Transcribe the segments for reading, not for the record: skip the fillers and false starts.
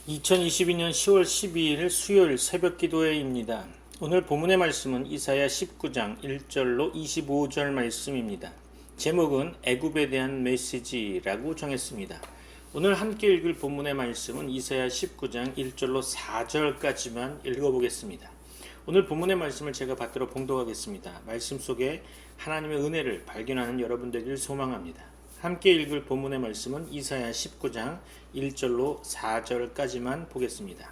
2022년 10월 12일 수요일 새벽 기도회입니다. 오늘 본문의 말씀은 이사야 19장 1절로 25절 말씀입니다. 제목은 애굽에 대한 메시지라고 정했습니다. 오늘 함께 읽을 본문의 말씀은 이사야 19장 1절로 4절까지만 읽어보겠습니다. 오늘 본문의 말씀을 제가 받들어 봉독하겠습니다. 말씀 속에 하나님의 은혜를 발견하는 여러분 되길 소망합니다. 함께 읽을 본문의 말씀은 이사야 19장 1절로 4절까지만 보겠습니다.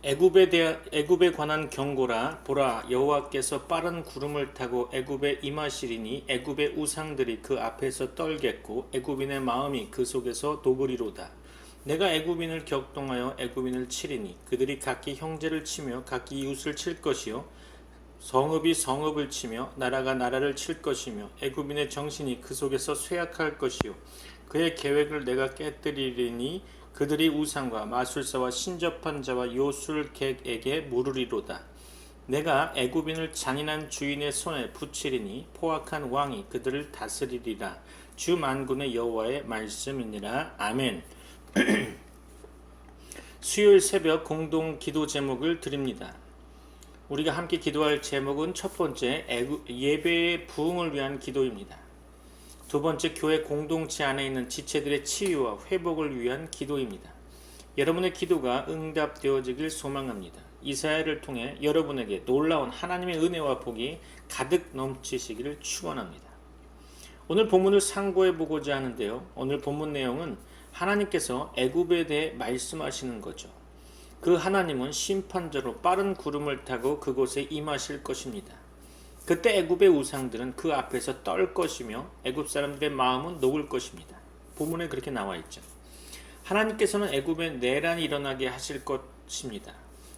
애굽에 관한 경고라. 보라, 여호와께서 빠른 구름을 타고 애굽에 임하시리니 애굽의 우상들이 그 앞에서 떨겠고 애굽인의 마음이 그 속에서 녹으리로다. 내가 애굽인을 격동하여 애굽인을 치리니 그들이 각기 형제를 치며 각기 이웃을 칠 것이요 성읍이 성읍을 치며 나라가 나라를 칠 것이며 애굽인의 정신이 그 속에서 쇠약할 것이요 그의 계획을 내가 깨뜨리리니 그들이 우상과 마술사와 신접한 자와 요술객에게 물으리로다. 내가 애굽인을 잔인한 주인의 손에 붙이리니 포악한 왕이 그들을 다스리리라. 주 만군의 여호와의 말씀이니라. 아멘. 수요일 새벽 공동 기도 제목을 드립니다. 우리가 함께 기도할 제목은 첫 번째 예배의 부흥을 위한 기도입니다. 두 번째 교회 공동체 안에 있는 지체들의 치유와 회복을 위한 기도입니다. 여러분의 기도가 응답되어지길 소망합니다. 이사야를 통해 여러분에게 놀라운 하나님의 은혜와 복이 가득 넘치시기를 축원합니다. 오늘 본문을 상고해 보고자 하는데요. 오늘 본문 내용은 하나님께서 애굽에 대해 말씀하시는 거죠. 그 하나님은 심판자로 빠른 구름을 타고 그곳에 임하실 것입니다. 그때 애굽의 우상들은 그 앞에서 떨 것이며 애굽 사람들의 마음은 녹을 것입니다. 본문에 그렇게 나와 있죠. 하나님께서는 애굽에 내란이 일어나게 하실 것입니다.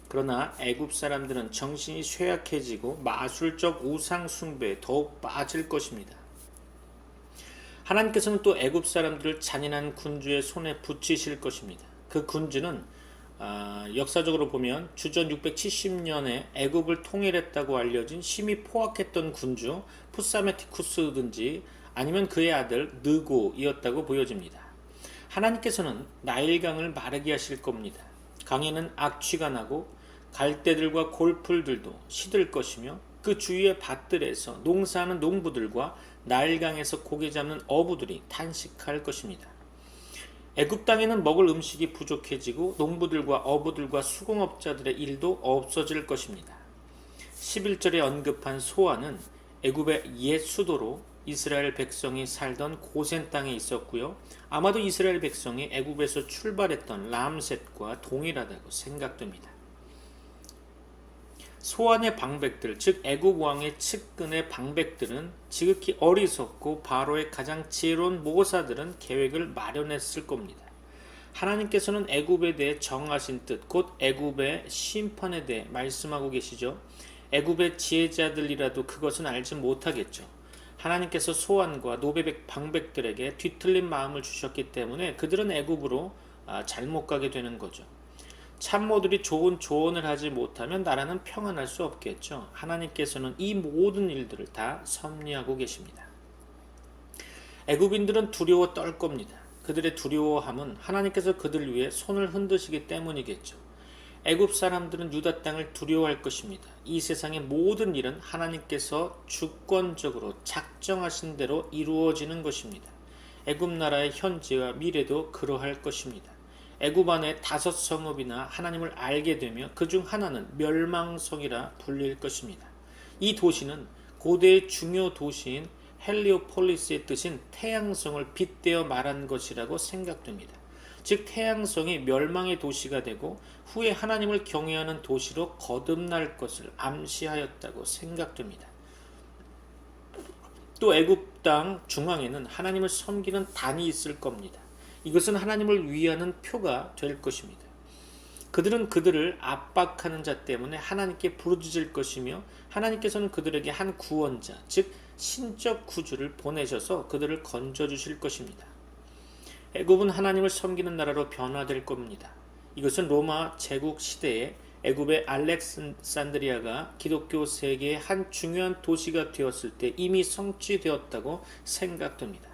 그러나 애굽 사람들은 정신이 쇠약해지고 마술적 우상 숭배에 더욱 빠질 것입니다. 하나님께서는 또 애굽 사람들을 잔인한 군주의 손에 붙이실 것입니다. 그 군주는 역사적으로 보면 주전 670년에 애굽을 통일했다고 알려진 심히 포악했던 군주 푸사메티쿠스든지 아니면 그의 아들 느고이었다고 보여집니다. 하나님께서는 나일강을 마르게 하실 겁니다. 강에는 악취가 나고 갈대들과 골풀들도 시들 것이며 그 주위의 밭들에서 농사하는 농부들과 나일강에서 고기 잡는 어부들이 탄식할 것입니다. 애굽 땅에는 먹을 음식이 부족해지고 농부들과 어부들과 수공업자들의 일도 없어질 것입니다. 11절에 언급한 소아는 애굽의 옛 수도로 이스라엘 백성이 살던 고센 땅에 있었고요. 아마도 이스라엘 백성이 애굽에서 출발했던 람셋과 동일하다고 생각됩니다. 소안의 방백들, 즉 애굽 왕의 측근의 방백들은 지극히 어리석고 바로의 가장 지혜로운 모사들은 계획을 마련했을 겁니다. 하나님께서는 애굽에 대해 정하신 뜻, 곧 애굽의 심판에 대해 말씀하고 계시죠. 애굽의 지혜자들이라도 그것은 알지 못하겠죠. 하나님께서 소안과 노베백 방백들에게 뒤틀린 마음을 주셨기 때문에 그들은 애굽으로 잘못 가게 되는 거죠. 참모들이 좋은 조언을 하지 못하면 나라는 평안할 수 없겠죠. 하나님께서는 이 모든 일들을 다 섭리하고 계십니다. 애굽인들은 두려워 떨 겁니다. 그들의 두려워함은 하나님께서 그들 위해 손을 흔드시기 때문이겠죠. 애굽 사람들은 유다 땅을 두려워할 것입니다. 이 세상의 모든 일은 하나님께서 주권적으로 작정하신 대로 이루어지는 것입니다. 애굽 나라의 현재와 미래도 그러할 것입니다. 애굽 안에 5성읍이나 하나님을 알게 되며 그중 하나는 멸망성이라 불릴 것입니다. 이 도시는 고대의 중요 도시인 헬리오폴리스의 뜻인 태양성을 빗대어 말한 것이라고 생각됩니다. 즉 태양성이 멸망의 도시가 되고 후에 하나님을 경외하는 도시로 거듭날 것을 암시하였다고 생각됩니다. 또 애굽 땅 중앙에는 하나님을 섬기는 단이 있을 겁니다. 이것은 하나님을 위하는 표가 될 것입니다. 그들은 그들을 압박하는 자 때문에 하나님께 부르짖을 것이며 하나님께서는 그들에게 한 구원자, 즉 신적 구주를 보내셔서 그들을 건져주실 것입니다. 애굽은 하나님을 섬기는 나라로 변화될 겁니다. 이것은 로마 제국 시대에 애굽의 알렉산드리아가 기독교 세계의 한 중요한 도시가 되었을 때 이미 성취되었다고 생각됩니다.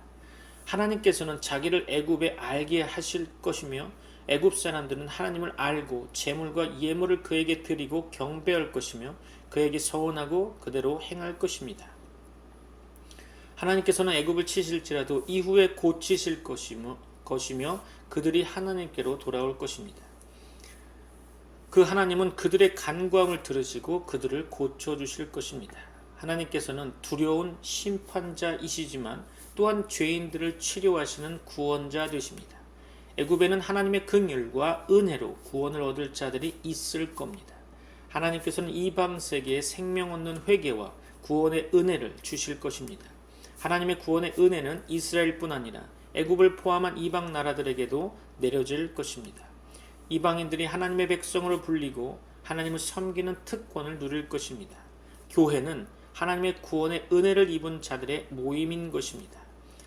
하나님께서는 자기를 애굽에 알게 하실 것이며 애굽 사람들은 하나님을 알고 제물과 예물을 그에게 드리고 경배할 것이며 그에게 서원하고 그대로 행할 것입니다. 하나님께서는 애굽을 치실지라도 이후에 고치실 것이며 그들이 하나님께로 돌아올 것입니다. 그 하나님은 그들의 간구함을 들으시고 그들을 고쳐주실 것입니다. 하나님께서는 두려운 심판자이시지만 또한 죄인들을 치료하시는 구원자 되십니다. 애굽에는 하나님의 긍휼과 은혜로 구원을 얻을 자들이 있을 겁니다. 하나님께서는 이방 세계에 생명 얻는 회개와 구원의 은혜를 주실 것입니다. 하나님의 구원의 은혜는 이스라엘뿐 아니라 애굽을 포함한 이방 나라들에게도 내려질 것입니다. 이방인들이 하나님의 백성으로 불리고 하나님을 섬기는 특권을 누릴 것입니다. 교회는 하나님의 구원의 은혜를 입은 자들의 모임인 것입니다.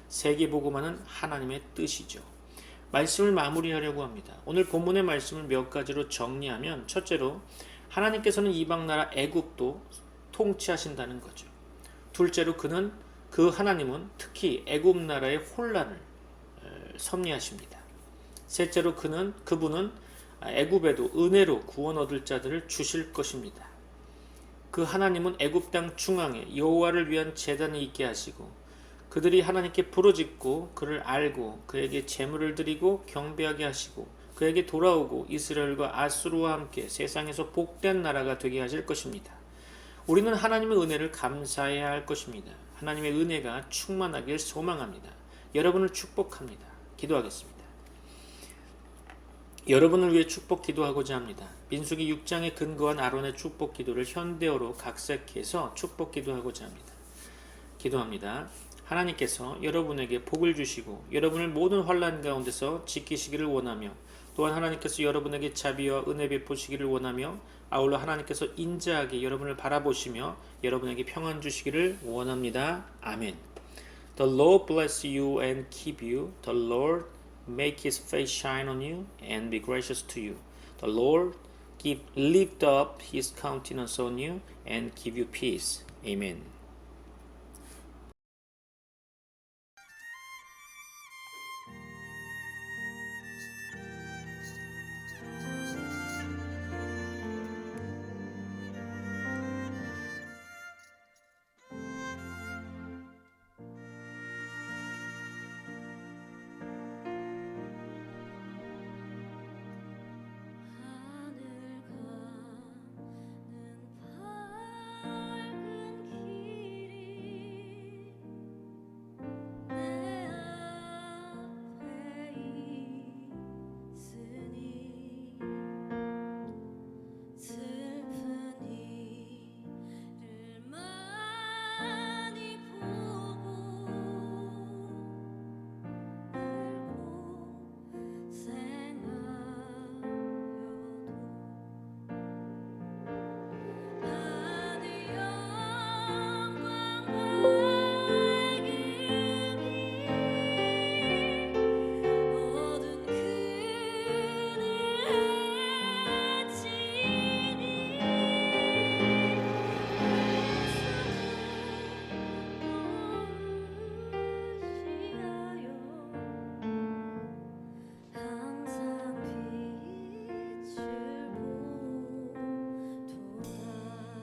세계복음화는 하나님의 뜻이죠. 말씀을 마무리하려고 합니다. 오늘 본문의 말씀을 몇 가지로 정리하면, 첫째로 하나님께서는 이방 나라 애굽도 통치하신다는 거죠. 둘째로 그 하나님은 특히 애굽 나라의 혼란을 섭리하십니다. 셋째로 그분은 애굽에도 은혜로 구원 얻을 자들을 주실 것입니다. 그 하나님은 애굽 땅 중앙에 여호와를 위한 제단이 있게 하시고 그들이 하나님께 부르짖고 그를 알고 그에게 제물을 드리고 경배하게 하시고 그에게 돌아오고 이스라엘과 아수르와 함께 세상에서 복된 나라가 되게 하실 것입니다. 우리는 하나님의 은혜를 감사해야 할 것입니다. 하나님의 은혜가 충만하길 소망합니다. 여러분을 축복합니다. 기도하겠습니다. 여러분을 위해 축복 기도하고자 합니다. 민수기 6장에 근거한 아론의 축복 기도를 현대어로 각색해서 축복 기도하고자 합니다. 기도합니다. 하나님께서 여러분에게 복을 주시고 여러분을 모든 환난 가운데서 지키시기를 원하며, 또한 하나님께서 여러분에게 자비와 은혜 베푸시기를 원하며, 아울러 하나님께서 인자하게 여러분을 바라보시며 여러분에게 평안 주시기를 원합니다. 아멘. The Lord bless you and keep you. The Lord make his face shine on you and be gracious to you. The Lord lift up his countenance on you and give you peace. Amen.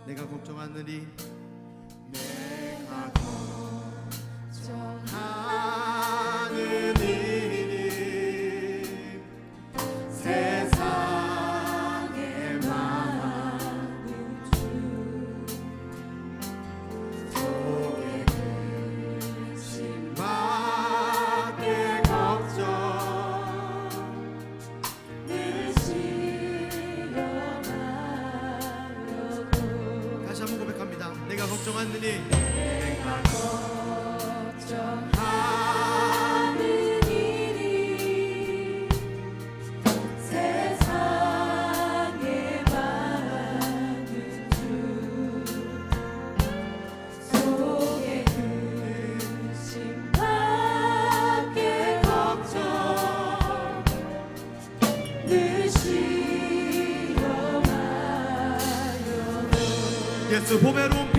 내가 걱정하느니 내가 걱정하는 일이 세상의 많은 주 속에 심하게 걱정 늘 시험하려고. 다시 한번 고백합니다. 내가 걱정하느니 내가 걱정하는 일이 세상에 많은 주 속에 근심밖에 걱정 늘 시험하려고. 예수 보배로